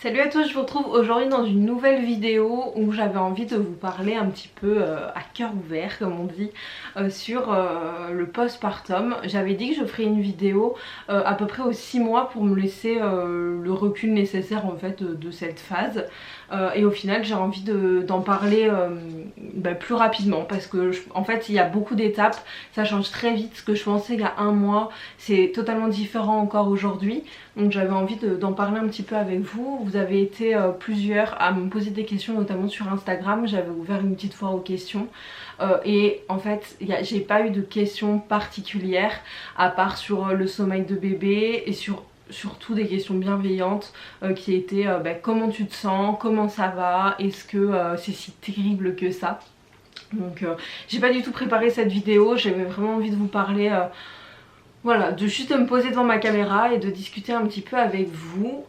Salut à tous, je vous retrouve aujourd'hui dans une nouvelle vidéo où j'avais envie de vous parler un petit peu à cœur ouvert comme on dit sur le postpartum. J'avais dit que je ferais une vidéo à peu près aux 6 mois pour me laisser le recul nécessaire en fait de cette phase et au final j'ai envie d'en parler plus rapidement parce que en fait il y a beaucoup d'étapes, ça change très vite. Ce que je pensais il y a un mois c'est totalement différent encore aujourd'hui, donc j'avais envie d'en parler un petit peu avec vous. Vous avez été plusieurs à me poser des questions, notamment sur Instagram. J'avais ouvert une petite foire aux questions et en fait j'ai pas eu de questions particulières à part sur le sommeil de bébé et surtout des questions bienveillantes qui étaient comment tu te sens, comment ça va, est-ce que c'est si terrible que ça. Donc j'ai pas du tout préparé cette vidéo, j'avais vraiment envie de vous parler voilà, de juste me poser devant ma caméra et de discuter un petit peu avec vous.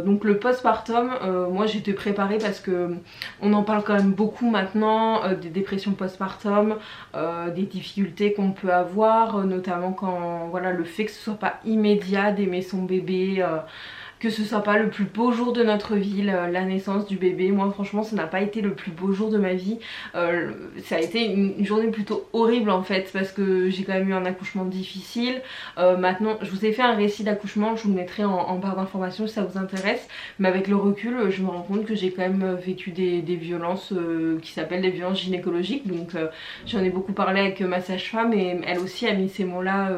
Donc le postpartum, moi j'étais préparée parce que on en parle quand même beaucoup maintenant, des dépressions postpartum, des difficultés qu'on peut avoir, notamment quand voilà le fait que ce soit pas immédiat d'aimer son bébé. Que ce soit pas le plus beau jour de notre vie, la naissance du bébé. Moi franchement ça n'a pas été le plus beau jour de ma vie. Ça a été une journée plutôt horrible en fait parce que j'ai quand même eu un accouchement difficile. Maintenant je vous ai fait un récit d'accouchement, je vous le mettrai en barre d'informations si ça vous intéresse. Mais avec le recul je me rends compte que j'ai quand même vécu des violences qui s'appellent des violences gynécologiques. Donc j'en ai beaucoup parlé avec ma sage-femme et elle aussi a mis ces mots là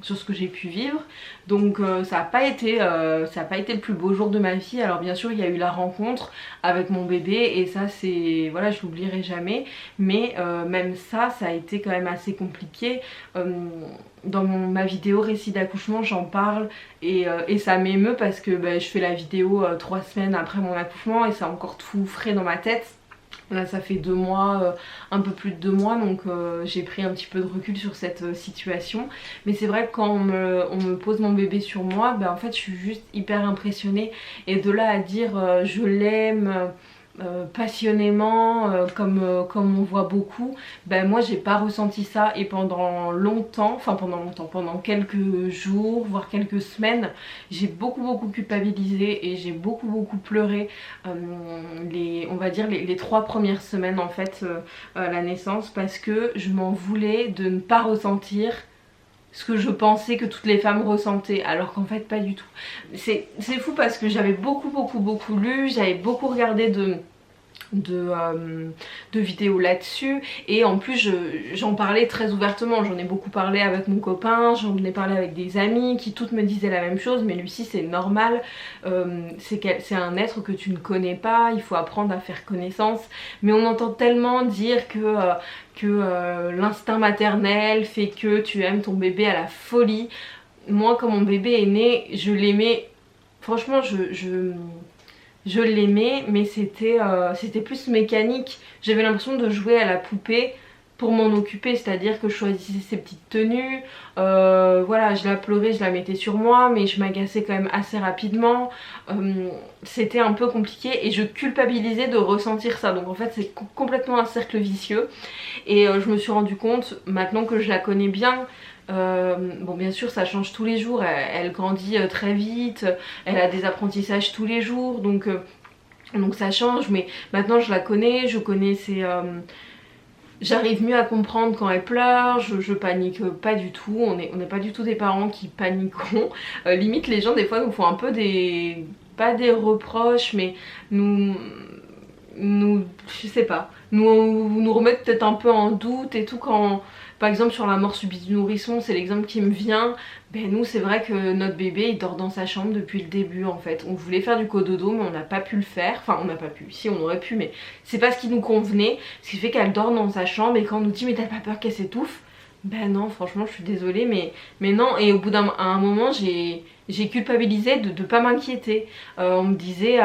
sur ce que j'ai pu vivre. Donc ça n'a pas été le plus beau jour de ma vie. Alors bien sûr il y a eu la rencontre avec mon bébé et ça c'est voilà, je l'oublierai jamais, mais même ça a été quand même assez compliqué. Dans ma vidéo récit d'accouchement j'en parle et ça m'émeut parce que je fais la vidéo 3 semaines après mon accouchement et c'est encore tout frais dans ma tête. Là ça fait 2 mois, un peu plus de 2 mois, donc j'ai pris un petit peu de recul sur cette situation. Mais c'est vrai que quand on me pose mon bébé sur moi, en fait je suis juste hyper impressionnée. Et de là à dire je l'aime passionnément comme on voit beaucoup, moi j'ai pas ressenti ça. Et pendant longtemps, pendant quelques jours voire quelques semaines, j'ai beaucoup culpabilisé et j'ai beaucoup pleuré on va dire les 3 premières semaines en fait à la naissance, parce que je m'en voulais de ne pas ressentir ce que je pensais que toutes les femmes ressentaient, alors qu'en fait pas du tout. C'est fou parce que j'avais beaucoup lu, j'avais beaucoup regardé de vidéos là-dessus et en plus j'en parlais très ouvertement, j'en ai beaucoup parlé avec mon copain, j'en ai parlé avec des amis qui toutes me disaient la même chose. Mais Lucie c'est normal, c'est un être que tu ne connais pas, il faut apprendre à faire connaissance. Mais on entend tellement dire que l'instinct maternel fait que tu aimes ton bébé à la folie. Moi quand mon bébé est né je l'aimais, franchement je l'aimais, mais c'était plus mécanique. J'avais l'impression de jouer à la poupée pour m'en occuper, c'est-à-dire que je choisissais ses petites tenues, voilà, je la pleurais, je la mettais sur moi, mais je m'agaçais quand même assez rapidement. C'était un peu compliqué et je culpabilisais de ressentir ça. Donc en fait c'est complètement un cercle vicieux. Et je me suis rendu compte, maintenant que je la connais bien, bon bien sûr ça change tous les jours, elle grandit très vite, elle a des apprentissages tous les jours, donc ça change. Mais maintenant je la connais, je connais ses... j'arrive mieux à comprendre quand elle pleure, je panique pas du tout, on n'est pas du tout des parents qui paniqueront. Limite les gens des fois nous font un peu des... pas des reproches, mais nous je sais pas, nous remettre peut-être un peu en doute et tout. Quand par exemple sur la mort subite du nourrisson, c'est l'exemple qui me vient, nous c'est vrai que notre bébé il dort dans sa chambre depuis le début en fait. On voulait faire du cododo mais on n'a pas pu le faire, enfin on n'a pas pu, si on aurait pu mais c'est pas ce qui nous convenait, ce qui fait qu'elle dort dans sa chambre. Et quand on nous dit mais t'as pas peur qu'elle s'étouffe, non franchement je suis désolée mais non. Et au bout un moment j'ai culpabilisé de pas m'inquiéter. On me disait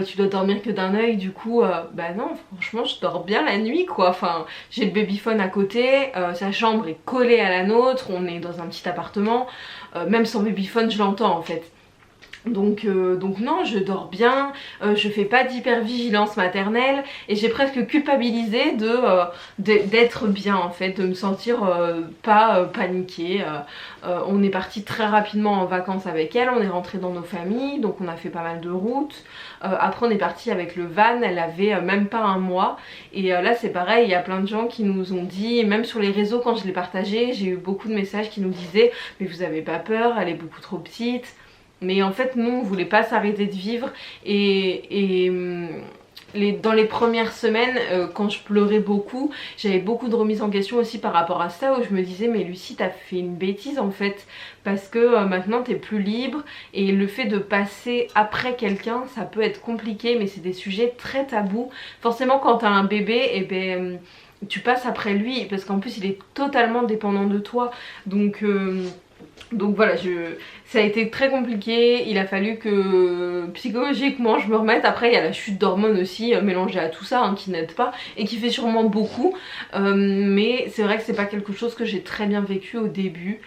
tu dois dormir que d'un œil, du coup non franchement je dors bien la nuit quoi. Enfin j'ai le babyphone à côté, sa chambre est collée à la nôtre, on est dans un petit appartement, même sans babyphone je l'entends en fait. Donc non, je dors bien, je fais pas d'hypervigilance maternelle et j'ai presque culpabilisé d'être bien en fait, de me sentir pas paniquée. On est parti très rapidement en vacances avec elle, on est rentré dans nos familles, donc on a fait pas mal de routes. Après on est parti avec le van, elle avait même pas un mois. Et là c'est pareil, il y a plein de gens qui nous ont dit, même sur les réseaux quand je l'ai partagé, j'ai eu beaucoup de messages qui nous disaient mais vous avez pas peur, elle est beaucoup trop petite. Mais en fait nous on voulait pas s'arrêter de vivre dans les premières semaines quand je pleurais beaucoup, j'avais beaucoup de remises en question aussi par rapport à ça, où je me disais mais Lucie t'as fait une bêtise en fait, parce que maintenant t'es plus libre et le fait de passer après quelqu'un ça peut être compliqué, mais c'est des sujets très tabous. Forcément quand t'as un bébé et tu passes après lui parce qu'en plus il est totalement dépendant de toi, donc voilà, ça a été très compliqué, il a fallu que psychologiquement je me remette. Après il y a la chute d'hormones aussi mélangée à tout ça hein, qui n'aide pas et qui fait sûrement beaucoup. Mais c'est vrai que c'est pas quelque chose que j'ai très bien vécu au début.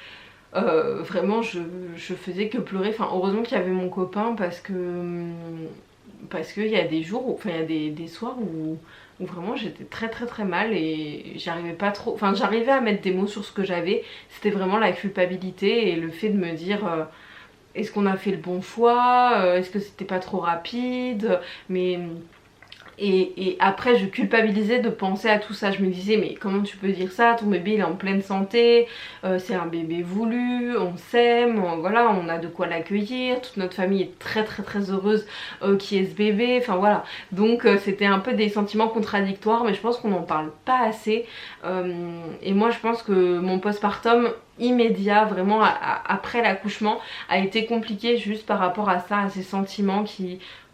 Vraiment je faisais que pleurer. Enfin heureusement qu'il y avait mon copain parce qu'il y a des jours, enfin il y a des soirs où vraiment j'étais très mal et j'arrivais pas trop, enfin j'arrivais à mettre des mots sur ce que j'avais. C'était vraiment la culpabilité et le fait de me dire est-ce qu'on a fait le bon choix, est-ce que c'était pas trop rapide, mais et après je culpabilisais de penser à tout ça. Je me disais mais comment tu peux dire ça, ton bébé il est en pleine santé, c'est un bébé voulu, on s'aime, voilà, on a de quoi l'accueillir, toute notre famille est très heureuse qu'il y ait ce bébé, enfin voilà. Donc c'était un peu des sentiments contradictoires, mais je pense qu'on n'en parle pas assez. Et moi je pense que mon postpartum immédiat, vraiment après l'accouchement, a été compliqué juste par rapport à ça, à ces sentiments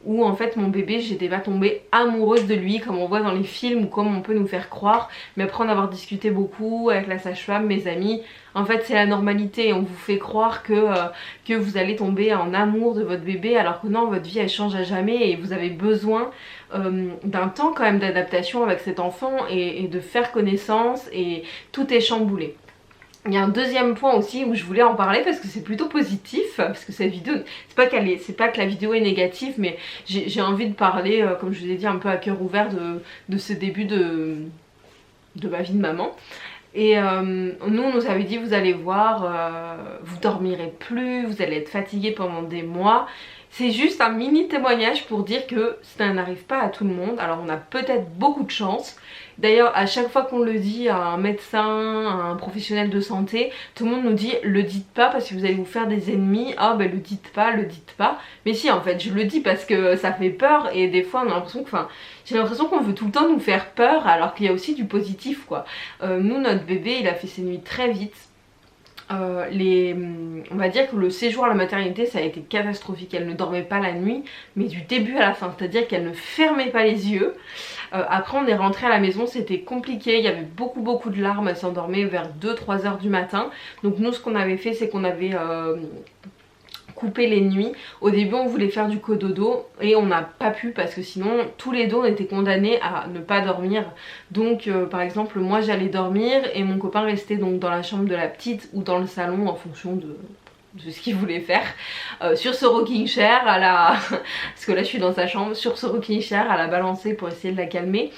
où en fait mon bébé, j'étais pas tombée amoureuse de lui comme on voit dans les films ou comme on peut nous faire croire, mais après en avoir discuté beaucoup avec la sage-femme, mes amis, en fait c'est la normalité. On vous fait croire que vous allez tomber en amour de votre bébé alors que non, votre vie elle change à jamais et vous avez besoin d'un temps quand même d'adaptation avec cet enfant et de faire connaissance, et tout est chamboulé. Il y a un deuxième point aussi où je voulais en parler parce que c'est plutôt positif, parce que cette vidéo, c'est pas que la vidéo est négative, mais j'ai envie de parler, comme je vous ai dit, un peu à cœur ouvert de ce début de ma vie de maman. Et nous on nous avait dit vous allez voir, vous dormirez plus, vous allez être fatigué pendant des mois. C'est juste un mini témoignage pour dire que ça n'arrive pas à tout le monde. Alors on a peut-être beaucoup de chance. D'ailleurs à chaque fois qu'on le dit à un médecin, à un professionnel de santé, tout le monde nous dit le dites pas parce que vous allez vous faire des ennemis. Ah ben le dites pas. Mais si en fait je le dis parce que ça fait peur, et des fois on a l'impression que, enfin j'ai l'impression qu'on veut tout le temps nous faire peur alors qu'il y a aussi du positif quoi. Nous notre bébé il a fait ses nuits très vite. On va dire que le séjour à la maternité ça a été catastrophique. Elle ne dormait pas la nuit, mais du début à la fin, c'est à dire qu'elle ne fermait pas les yeux. Après on est rentré à la maison, c'était compliqué, il y avait beaucoup de larmes, elle s'endormait vers 2-3 heures du matin. Donc nous ce qu'on avait fait c'est qu'on avait couper les nuits. Au début on voulait faire du cododo et on n'a pas pu parce que sinon tous les deux on était condamnés à ne pas dormir. Donc par exemple moi j'allais dormir et mon copain restait donc dans la chambre de la petite ou dans le salon en fonction de ce qu'il voulait faire, sur ce rocking chair parce que là je suis dans sa chambre, sur ce rocking chair à la balancer pour essayer de la calmer.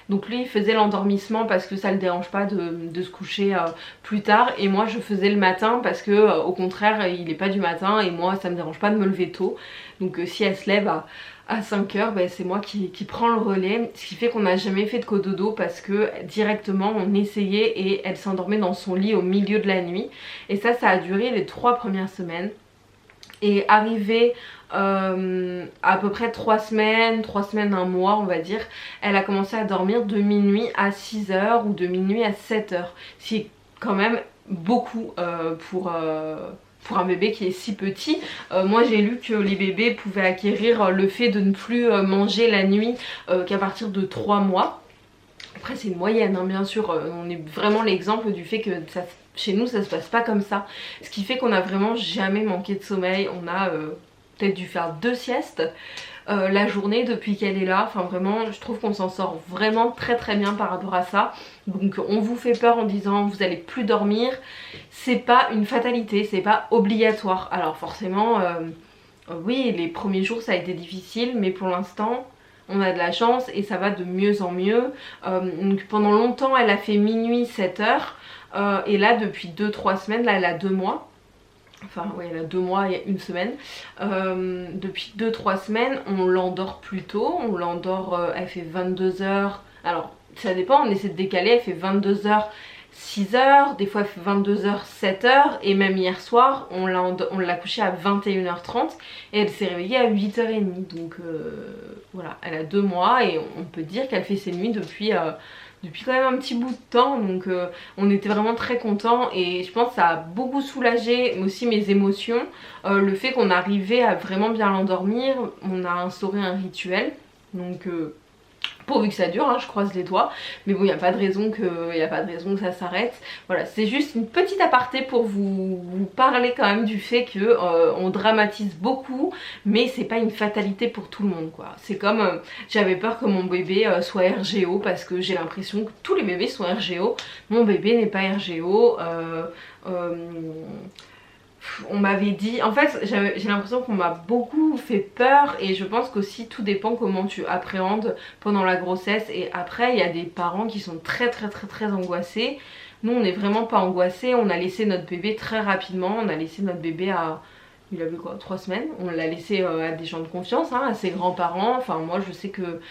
Donc lui il faisait l'endormissement parce que ça le dérange pas de se coucher plus tard, et moi je faisais le matin parce que au contraire il est pas du matin et moi ça me dérange pas de me lever tôt. Donc si elle se lève à 5 heures, ben, c'est moi qui prends le relais. Ce qui fait qu'on n'a jamais fait de cododo parce que directement on essayait et elle s'endormait dans son lit au milieu de la nuit. Et ça a duré les 3 premières semaines. Et arrivé à peu près 3 semaines, 1 mois on va dire, elle a commencé à dormir de minuit à 6 heures ou de minuit à 7 heures. C'est quand même beaucoup pour un bébé qui est si petit. Moi j'ai lu que les bébés pouvaient acquérir le fait de ne plus manger la nuit qu'à partir de 3 mois. Après c'est une moyenne hein, bien sûr, on est vraiment l'exemple du fait que chez nous ça se passe pas comme ça. Ce qui fait qu'on a vraiment jamais manqué de sommeil. On a peut-être dû faire 2 siestes la journée depuis qu'elle est là. Enfin vraiment je trouve qu'on s'en sort vraiment très bien par rapport à ça. Donc on vous fait peur en disant vous allez plus dormir. C'est pas une fatalité, c'est pas obligatoire. Alors forcément Oui, les premiers jours ça a été difficile, mais pour l'instant on a de la chance et ça va de mieux en mieux. Donc pendant longtemps elle a fait minuit 7h et là depuis 2-3 semaines, là elle a 2 mois. Enfin oui, elle a 2 mois et 1 semaine. Depuis 2-3 semaines on l'endort plus tôt, on l'endort, elle fait 22h. Alors ça dépend, on essaie de décaler, elle fait 22h 6h, des fois elle fait 22h 7h et même hier soir on l'a couchée à 21h30 et elle s'est réveillée à 8h30. Donc voilà, elle a 2 mois et on peut dire qu'elle fait ses nuits depuis quand même un petit bout de temps. Donc on était vraiment très contents et je pense que ça a beaucoup soulagé aussi mes émotions, le fait qu'on arrivait à vraiment bien l'endormir. On a instauré un rituel, donc pourvu que ça dure, hein, je croise les doigts. Mais bon, il n'y a pas de raison que ça s'arrête. Voilà, c'est juste une petite aparté pour vous parler quand même du fait que on dramatise beaucoup, mais c'est pas une fatalité pour tout le monde, quoi. C'est comme j'avais peur que mon bébé soit RGO, parce que j'ai l'impression que tous les bébés sont RGO. Mon bébé n'est pas RGO. On m'avait dit, en fait j'ai l'impression qu'on m'a beaucoup fait peur et je pense qu'aussi tout dépend comment tu appréhendes pendant la grossesse. Et après il y a des parents qui sont très angoissés. Nous on n'est vraiment pas angoissés, on a laissé notre bébé très rapidement, on a laissé notre bébé à... Il avait quoi, 3 semaines. On l'a laissé à des gens de confiance, hein, à ses grands-parents. Enfin moi je sais que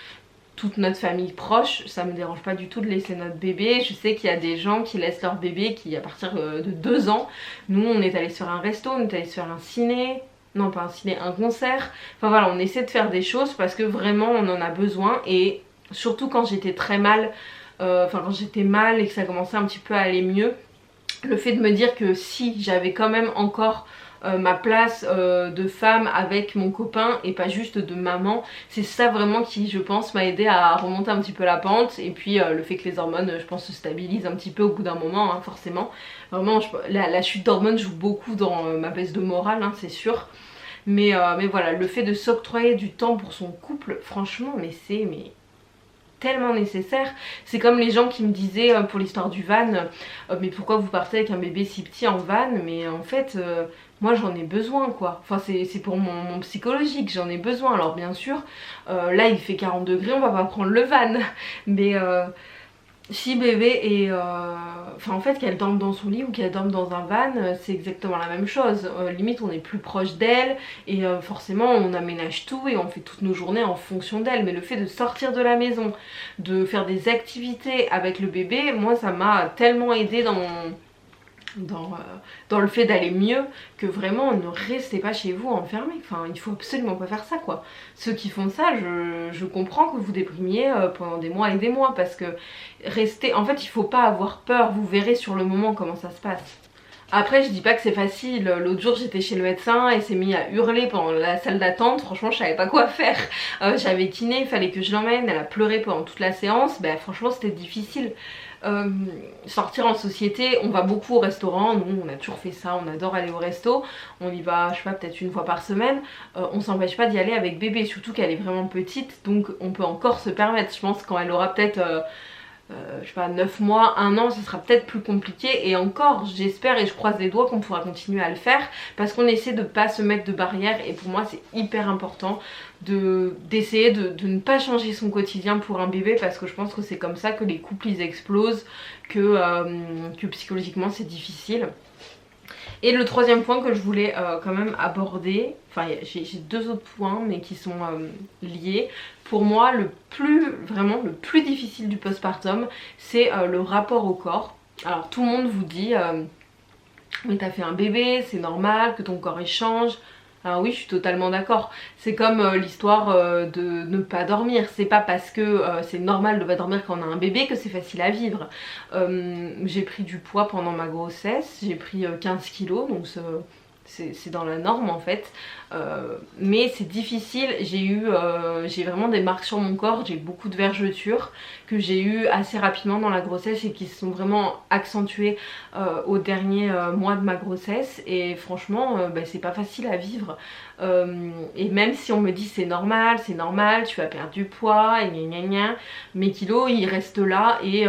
toute notre famille proche, ça me dérange pas du tout de laisser notre bébé. Je sais qu'il y a des gens qui laissent leur bébé qui à partir de 2 ans. Nous on est allé sur un resto, on est allé sur un ciné, non pas un ciné, un concert. Enfin voilà, on essaie de faire des choses parce que vraiment on en a besoin. Et surtout quand j'étais très mal, quand j'étais mal et que ça commençait un petit peu à aller mieux, le fait de me dire que si j'avais quand même encore ma place de femme avec mon copain et pas juste de maman, c'est ça vraiment qui je pense m'a aidé à remonter un petit peu la pente. Et puis le fait que les hormones je pense se stabilisent un petit peu au bout d'un moment, hein, forcément. Vraiment la chute d'hormones joue beaucoup dans ma baisse de morale, hein, c'est sûr. Mais voilà, le fait de s'octroyer du temps pour son couple, franchement c'est tellement nécessaire. C'est comme les gens qui me disaient pour l'histoire du van, mais pourquoi vous partez avec un bébé si petit en van? Mais en fait moi j'en ai besoin, quoi. Enfin c'est pour mon psychologique, j'en ai besoin. Alors bien sûr là il fait 40 degrés, on va pas prendre le van, mais si bébé est... Enfin en fait qu'elle dorme dans son lit ou qu'elle dorme dans un van, c'est exactement la même chose. Limite on est plus proche d'elle et forcément on aménage tout et on fait toutes nos journées en fonction d'elle. Mais le fait de sortir de la maison, de faire des activités avec le bébé, moi ça m'a tellement aidé dans le fait d'aller mieux, que vraiment ne restez pas chez vous enfermés. Enfin il faut absolument pas faire ça, quoi. Ceux qui font ça, je comprends que vous déprimiez pendant des mois et des mois, parce que rester, en fait il faut pas avoir peur, vous verrez sur le moment comment ça se passe. Après je dis pas que c'est facile, l'autre jour j'étais chez le médecin et s'est mis à hurler pendant la salle d'attente, franchement je savais pas quoi faire. J'avais kiné, il fallait que je l'emmène, elle a pleuré pendant toute la séance, bah franchement c'était difficile. Sortir en société, on va beaucoup au restaurant, nous on a toujours fait ça, on adore aller au resto, on y va je sais pas peut-être 1 fois par semaine, on s'empêche pas d'y aller avec bébé, surtout qu'elle est vraiment petite, donc on peut encore se permettre. Je pense quand elle aura peut-être je sais pas 9 mois, 1 an, ce sera peut-être plus compliqué, et encore j'espère et je croise les doigts qu'on pourra continuer à le faire, parce qu'on essaie de pas se mettre de barrières. Et pour moi c'est hyper important d'essayer de ne pas changer son quotidien pour un bébé, parce que je pense que c'est comme ça que les couples ils explosent, que psychologiquement c'est difficile. Et le troisième point que je voulais quand même aborder, enfin j'ai 2 autres points mais qui sont liés. Pour moi vraiment le plus difficile du postpartum, c'est le rapport au corps. Alors tout le monde vous dit mais t'as fait un bébé, c'est normal que ton corps il change. Alors oui, je suis totalement d'accord. C'est comme l'histoire de ne pas dormir. C'est pas parce que c'est normal de pas dormir quand on a un bébé que c'est facile à vivre. J'ai pris du poids pendant ma grossesse, j'ai pris 15 kilos, donc c'est dans la norme en fait. Mais c'est difficile, j'ai vraiment des marques sur mon corps, j'ai beaucoup de vergetures que j'ai eu assez rapidement dans la grossesse et qui se sont vraiment accentuées au dernier mois de ma grossesse. Et franchement c'est pas facile à vivre. Et même si on me dit c'est normal, tu vas perdre du poids et gna gna gna, mes kilos ils restent là et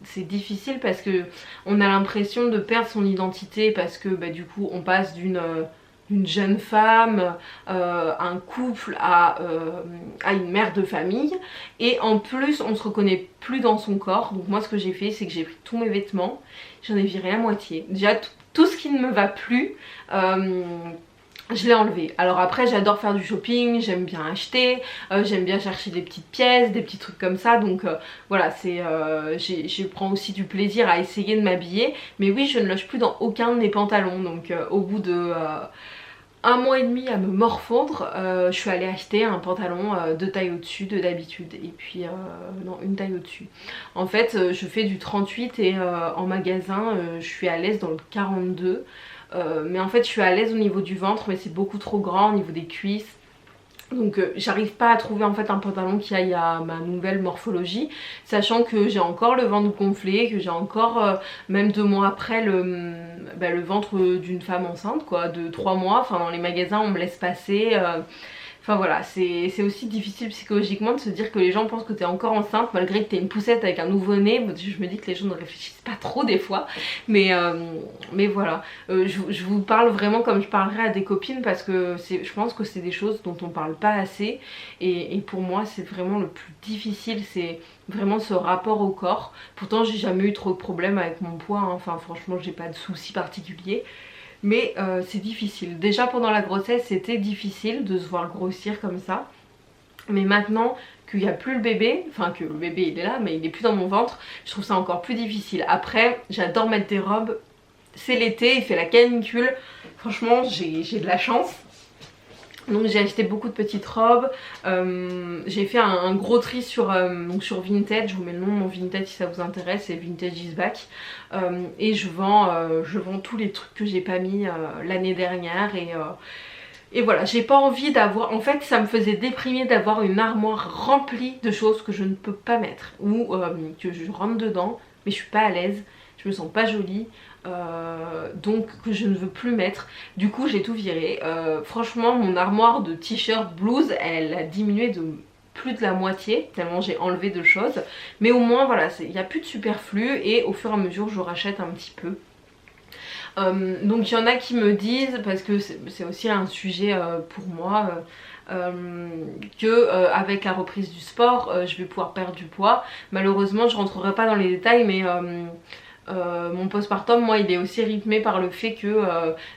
c'est difficile parce que on a l'impression de perdre son identité, parce que du coup on passe d'une d'une jeune femme, un couple à une mère de famille, et en plus on se reconnaît plus dans son corps. Donc moi ce que j'ai fait, c'est que j'ai pris tous mes vêtements, j'en ai viré la moitié. Déjà tout ce qui ne me va plus, je l'ai enlevé. Alors après j'adore faire du shopping, j'aime bien acheter, j'aime bien chercher des petites pièces, des petits trucs comme ça, donc voilà, je prends aussi du plaisir à essayer de m'habiller. Mais oui, je ne loge plus dans aucun de mes pantalons, donc au bout de 1 mois et demi à me morfondre, je suis allée acheter un pantalon de taille au-dessus de d'habitude, et puis non, une taille au-dessus. En fait je fais du 38 et en magasin je suis à l'aise dans le 42. Mais en fait je suis à l'aise au niveau du ventre, mais c'est beaucoup trop grand au niveau des cuisses. Donc j'arrive pas à trouver en fait un pantalon qui aille à ma nouvelle morphologie, sachant que j'ai encore le ventre gonflé, que j'ai encore même 2 mois après le ventre d'une femme enceinte quoi, de 3 mois. Enfin dans les magasins on me laisse passer. Enfin voilà, c'est aussi difficile psychologiquement de se dire que les gens pensent que t'es encore enceinte malgré que t'es une poussette avec un nouveau-né. Je me dis que les gens ne réfléchissent pas trop des fois. Mais voilà, je vous parle vraiment comme je parlerais à des copines, parce que je pense que c'est des choses dont on parle pas assez. Et pour moi c'est vraiment le plus difficile, c'est vraiment ce rapport au corps. Pourtant j'ai jamais eu trop de problèmes avec mon poids, hein. Enfin franchement j'ai pas de soucis particuliers. Mais c'est difficile. Déjà pendant la grossesse c'était difficile de se voir grossir comme ça. Mais maintenant qu'il n'y a plus le bébé, enfin que le bébé il est là mais il est plus dans mon ventre, je trouve ça encore plus difficile. Après j'adore mettre des robes, c'est l'été, il fait la canicule, franchement j'ai de la chance. Donc j'ai acheté beaucoup de petites robes, j'ai fait un gros tri sur Vinted. Je vous mets le nom de mon Vinted si ça vous intéresse, c'est Vintage is back. Et je vends tous les trucs que j'ai pas mis l'année dernière. Et voilà, j'ai pas envie d'avoir... En fait ça me faisait déprimer d'avoir une armoire remplie de choses que je ne peux pas mettre, ou que je rentre dedans mais je suis pas à l'aise, je me sens pas jolie. Donc que je ne veux plus mettre. Du coup j'ai tout viré. Franchement mon armoire de t-shirt blues elle a diminué de plus de la moitié tellement j'ai enlevé de choses. Mais au moins voilà, il n'y a plus de superflu, et au fur et à mesure je rachète un petit peu. Donc il y en a qui me disent, parce que c'est aussi un sujet pour moi, que avec la reprise du sport je vais pouvoir perdre du poids. Malheureusement je rentrerai pas dans les détails, mais mon postpartum moi il est aussi rythmé par le fait que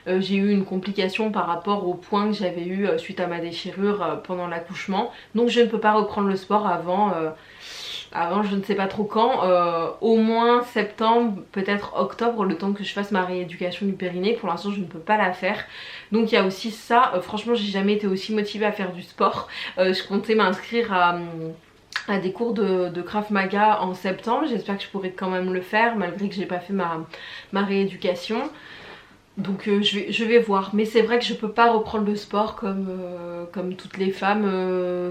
j'ai eu une complication par rapport au point que j'avais eu suite à ma déchirure pendant l'accouchement. Donc je ne peux pas reprendre le sport avant je ne sais pas trop quand, au moins septembre, peut-être octobre, le temps que je fasse ma rééducation du périnée. Pour l'instant je ne peux pas la faire, donc il y a aussi ça. Franchement j'ai jamais été aussi motivée à faire du sport. Je comptais m'inscrire à des cours de Krav Maga en septembre. J'espère que je pourrai quand même le faire malgré que j'ai pas fait ma rééducation. Donc je vais voir, mais c'est vrai que je peux pas reprendre le sport comme toutes les femmes,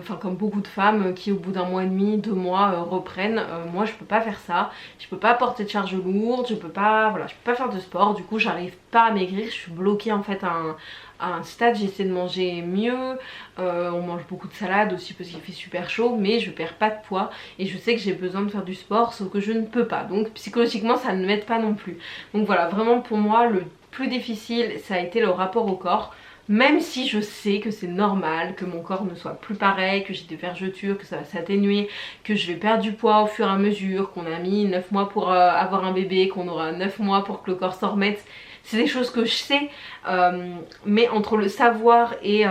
enfin comme beaucoup de femmes qui au bout d'1 mois et demi, 2 mois reprennent. Moi je peux pas faire ça, je peux pas porter de charge lourde, je peux pas faire de sport. Du coup j'arrive pas à maigrir, je suis bloquée en fait à un stade. J'essaie de manger mieux, on mange beaucoup de salade aussi parce qu'il fait super chaud, mais je perds pas de poids et je sais que j'ai besoin de faire du sport, sauf que je ne peux pas, donc psychologiquement ça ne m'aide pas non plus. Donc voilà, vraiment pour moi le plus difficile ça a été le rapport au corps. Même si je sais que c'est normal que mon corps ne soit plus pareil, que j'ai des vergetures, que ça va s'atténuer, que je vais perdre du poids au fur et à mesure, qu'on a mis 9 mois pour avoir un bébé, qu'on aura 9 mois pour que le corps s'en remette. C'est des choses que je sais, mais entre le savoir et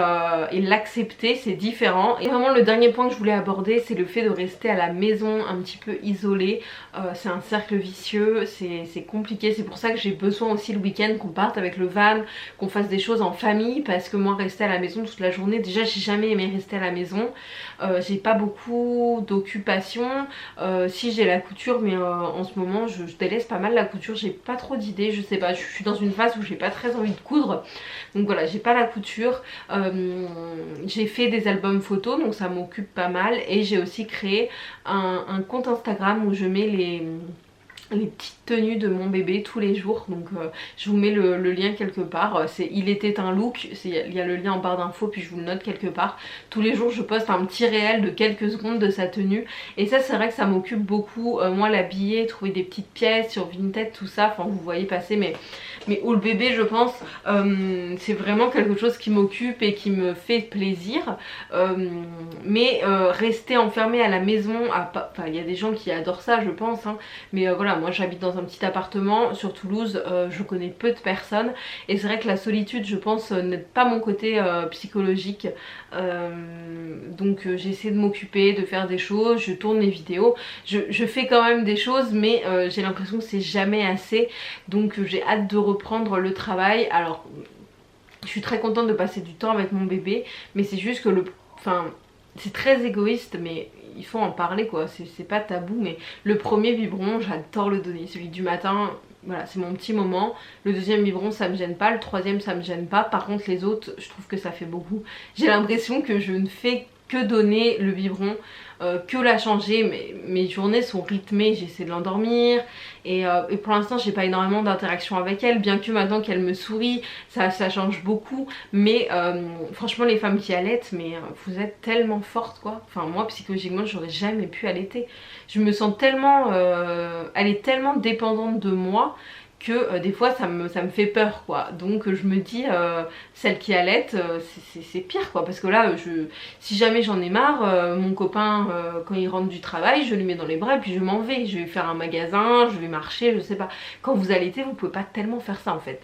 l'accepter c'est différent. Et vraiment le dernier point que je voulais aborder, c'est le fait de rester à la maison un petit peu isolée. C'est un cercle vicieux, c'est compliqué. C'est pour ça que j'ai besoin aussi le week-end qu'on parte avec le van, qu'on fasse des choses en famille, parce que moi rester à la maison toute la journée, déjà j'ai jamais aimé rester à la maison. J'ai pas beaucoup d'occupation. Si j'ai la couture, mais en ce moment je délaisse pas mal la couture, j'ai pas trop d'idées, je sais pas, je suis dans une phase où j'ai pas très envie de coudre, donc voilà, j'ai pas la couture. J'ai fait des albums photos, donc ça m'occupe pas mal, et j'ai aussi créé un compte Instagram où je mets les petites tenues de mon bébé tous les jours. Donc je vous mets le lien quelque part. C'est Il était un look, il y a le lien en barre d'infos, puis je vous le note quelque part. Tous les jours je poste un petit réel de quelques secondes de sa tenue, et ça c'est vrai que ça m'occupe beaucoup. Moi l'habiller, trouver des petites pièces sur Vinted, tout ça, enfin vous voyez passer mais où le bébé, je pense, c'est vraiment quelque chose qui m'occupe et qui me fait plaisir. Mais rester enfermée à la maison, enfin il y a des gens qui adorent ça je pense, hein, mais voilà, moi j'habite dans un petit appartement sur Toulouse, je connais peu de personnes, et c'est vrai que la solitude, je pense, n'aide pas mon côté psychologique. Donc j'essaie de m'occuper, de faire des choses, je tourne les vidéos, je fais quand même des choses, mais j'ai l'impression que c'est jamais assez. Donc j'ai hâte de reprendre le travail. Alors je suis très contente de passer du temps avec mon bébé, mais c'est juste que c'est très égoïste, mais il faut en parler quoi, c'est pas tabou. Mais le premier biberon, j'adore le donner, celui du matin, voilà, c'est mon petit moment. Le deuxième biberon ça me gêne pas, le troisième ça me gêne pas. Par contre les autres, je trouve que ça fait beaucoup. J'ai l'impression que je ne fais que donner le biberon, que la changer. Mais mes journées sont rythmées, j'essaie de l'endormir, et pour l'instant j'ai pas énormément d'interaction avec elle, bien que maintenant qu'elle me sourit ça change beaucoup. Mais franchement les femmes qui allaitent, mais vous êtes tellement fortes quoi. Enfin moi psychologiquement j'aurais jamais pu allaiter. Je me sens tellement, elle est tellement dépendante de moi que des fois ça me fait peur quoi. Donc je me dis celle qui allait, c'est pire quoi, parce que là si jamais j'en ai marre, mon copain quand il rentre du travail, je lui mets dans les bras et puis je m'en vais, je vais faire un magasin, je vais marcher, je sais pas. Quand vous allaitez vous pouvez pas tellement faire ça en fait.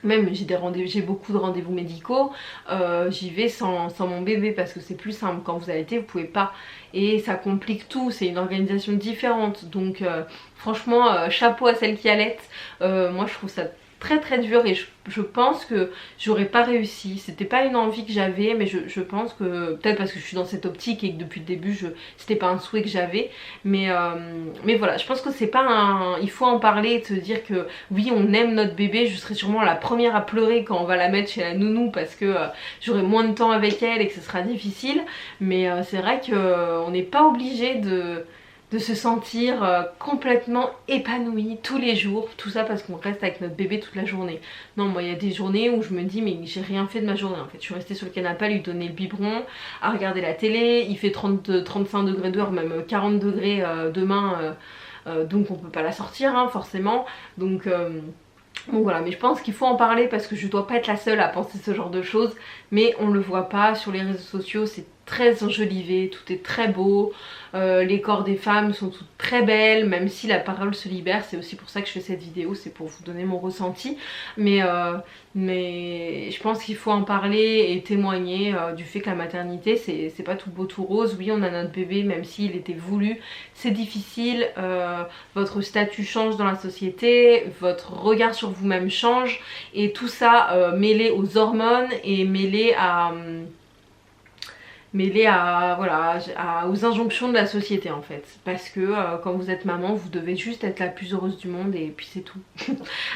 Même j'ai beaucoup de rendez-vous médicaux, j'y vais sans mon bébé parce que c'est plus simple. Quand vous allaitez vous pouvez pas, et ça complique tout, c'est une organisation différente. Donc franchement chapeau à celle qui allait. Moi je trouve ça très dur, et je pense que j'aurais pas réussi. C'était pas une envie que j'avais, mais je pense que peut-être parce que je suis dans cette optique et que depuis le début c'était pas un souhait que j'avais, mais voilà, je pense que c'est pas il faut en parler et se dire que oui on aime notre bébé. Je serai sûrement la première à pleurer quand on va la mettre chez la nounou parce que j'aurai moins de temps avec elle et que ce sera difficile, mais c'est vrai qu'on n'est pas obligé de se sentir complètement épanoui tous les jours, tout ça parce qu'on reste avec notre bébé toute la journée. Non, moi il y a des journées où je me dis mais j'ai rien fait de ma journée en fait. Je suis restée sur le canapé à lui donner le biberon, à regarder la télé, il fait 35 degrés dehors, même 40 degrés demain, donc on peut pas la sortir hein, forcément. Donc voilà, mais je pense qu'il faut en parler parce que je dois pas être la seule à penser ce genre de choses, mais on le voit pas sur les réseaux sociaux, c'est très enjolivé, tout est très beau, les corps des femmes sont toutes très belles, même si la parole se libère. C'est aussi pour ça que je fais cette vidéo, c'est pour vous donner mon ressenti, mais je pense qu'il faut en parler et témoigner du fait que la maternité c'est pas tout beau tout rose. Oui on a notre bébé, même s'il était voulu, c'est difficile, votre statut change dans la société, votre regard sur vous-même change, et tout ça mêlé aux hormones et mêlé aux injonctions de la société en fait, parce que quand vous êtes maman vous devez juste être la plus heureuse du monde et puis c'est tout.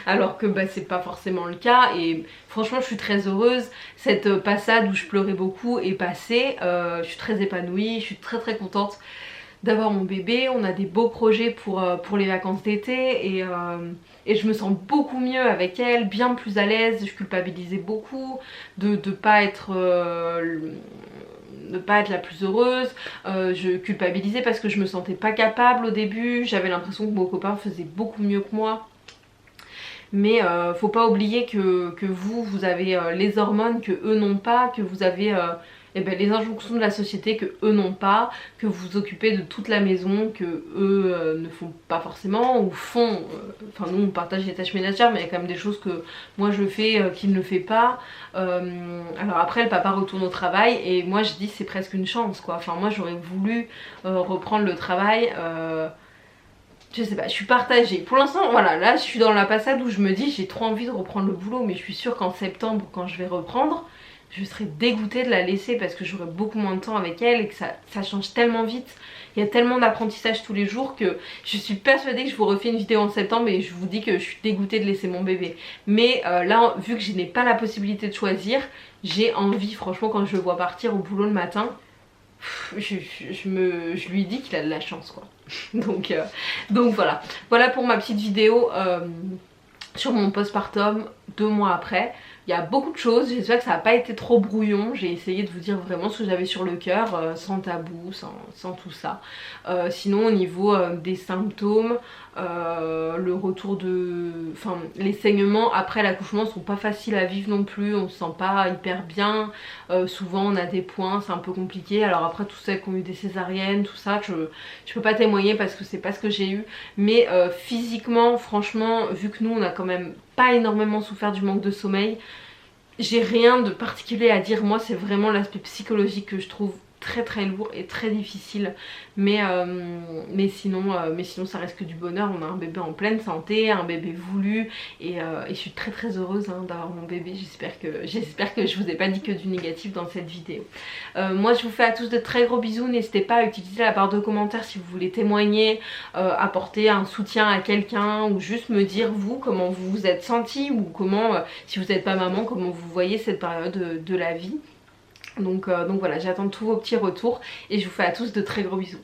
Alors que c'est pas forcément le cas, et franchement je suis très heureuse. Cette passade où je pleurais beaucoup est passée, je suis très épanouie, je suis très contente d'avoir mon bébé. On a des beaux projets pour les vacances d'été, et je me sens beaucoup mieux avec elle, bien plus à l'aise. Je culpabilisais beaucoup de pas être la plus heureuse, je culpabilisais parce que je me sentais pas capable au début, j'avais l'impression que mon copain faisait beaucoup mieux que moi. Mais faut pas oublier que vous avez les hormones que eux n'ont pas, que vous avez les injonctions de la société que eux n'ont pas, que vous vous occupez de toute la maison que eux ne font pas forcément, ou font, enfin nous on partage les tâches ménagères, mais il y a quand même des choses que moi je fais qu'il ne fait pas. Alors après le papa retourne au travail, et moi je dis c'est presque une chance quoi. Enfin moi j'aurais voulu reprendre le travail, je sais pas, je suis partagée. Pour l'instant, voilà, là je suis dans la passade où je me dis j'ai trop envie de reprendre le boulot, mais je suis sûre qu'en septembre, quand je vais reprendre, je serais dégoûtée de la laisser parce que j'aurai beaucoup moins de temps avec elle et que ça change tellement vite. Il y a tellement d'apprentissage tous les jours que je suis persuadée que je vous refais une vidéo en septembre et je vous dis que je suis dégoûtée de laisser mon bébé. Mais là, vu que je n'ai pas la possibilité de choisir, j'ai envie, franchement, quand je le vois partir au boulot le matin, je lui dis qu'il a de la chance quoi. Donc voilà. Voilà pour ma petite vidéo sur mon postpartum 2 mois après. Il y a beaucoup de choses, j'espère que ça n'a pas été trop brouillon. J'ai essayé de vous dire vraiment ce que j'avais sur le cœur, sans tabou, sans tout ça. Sinon au niveau des symptômes, le retour de... Enfin, les saignements après l'accouchement sont pas faciles à vivre non plus, on se sent pas hyper bien. Souvent on a des points, c'est un peu compliqué. Alors après tous celles qui ont eu des césariennes, tout ça, je peux pas témoigner parce que c'est pas ce que j'ai eu. Mais physiquement, franchement, vu que nous on a quand même pas énormément souffert du manque de sommeil, j'ai rien de particulier à dire. Moi c'est vraiment l'aspect psychologique que je trouve très lourd et très difficile, mais sinon ça reste que du bonheur. On a un bébé en pleine santé, un bébé voulu, et je suis très heureuse hein, d'avoir mon bébé. J'espère que je vous ai pas dit que du négatif dans cette vidéo. Moi je vous fais à tous de très gros bisous. N'hésitez pas à utiliser la barre de commentaires si vous voulez témoigner, apporter un soutien à quelqu'un, ou juste me dire vous comment vous vous êtes senti, ou comment, si vous n'êtes pas maman, comment vous voyez cette période de la vie. Donc voilà, j'attends tous vos petits retours et je vous fais à tous de très gros bisous.